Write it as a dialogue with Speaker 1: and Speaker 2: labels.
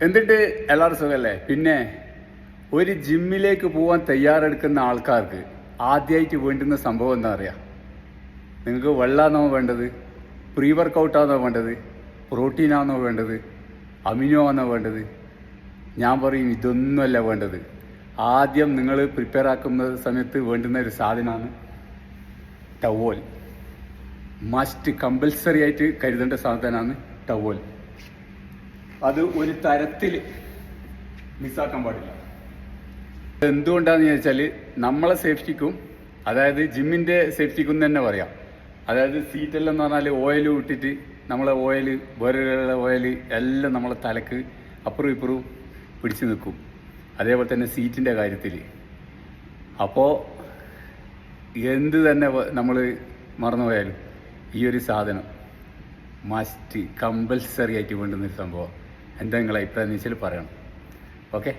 Speaker 1: എന്നിട്ട് എല്ലാവരും സുഖമല്ലേ? പിന്നെ ഒരു ജിമ്മിലേക്ക് പോകാൻ തയ്യാറെടുക്കുന്ന ആൾക്കാർക്ക് ആദ്യമായിട്ട് വേണ്ടുന്ന സംഭവം എന്താ അറിയാം? നിങ്ങൾക്ക് വെള്ളമാണോ വേണ്ടത്, പ്രീ വർക്കൗട്ടാണോ വേണ്ടത്, പ്രോട്ടീനാണോ വേണ്ടത്, അമിനോ ആണോ വേണ്ടത്? ഞാൻ പറയും ഇതൊന്നുമല്ല വേണ്ടത്. ആദ്യം നിങ്ങൾ പ്രിപ്പയർ ആക്കുന്ന സമയത്ത് വേണ്ടുന്ന ഒരു സാധനമാണ് ടവൽ. മസ്റ്റ് കമ്പൽസറി ആയിട്ട് കരുതേണ്ട സാധനമാണ് ടവൽ. അത് ഒരു തരത്തിൽ മിസ്സാക്കാൻ പാടില്ല. എന്തുകൊണ്ടാണെന്ന് ചോദിച്ചാൽ നമ്മളെ സേഫ്റ്റിക്കും, അതായത് ജിമ്മിൻ്റെ സേഫ്റ്റിക്കും തന്നെ പറയാം. അതായത് സീറ്റെല്ലാം എന്ന് പറഞ്ഞാൽ ഓയിൽ ഇട്ടിട്ട് നമ്മളെ ഓയിൽ, വേറെ ഓയിൽ എല്ലാം നമ്മളെ തലക്ക് അപ്പുറവും ഇപ്പുറവും പിടിച്ചു നിൽക്കും. അതേപോലെ തന്നെ സീറ്റിൻ്റെ കാര്യത്തിൽ. അപ്പോൾ എന്ത് തന്നെ നമ്മൾ മറന്നുപോയാലും ഈ ഒരു സാധനം മസ്റ്റ് കമ്പൽസറി ആയിട്ട് വേണ്ടുന്നൊരു സംഭവം. എന്താ നിങ്ങളെ അഭിപ്രായം എന്ന് വെച്ചാൽ പറയണം. ഓക്കെ.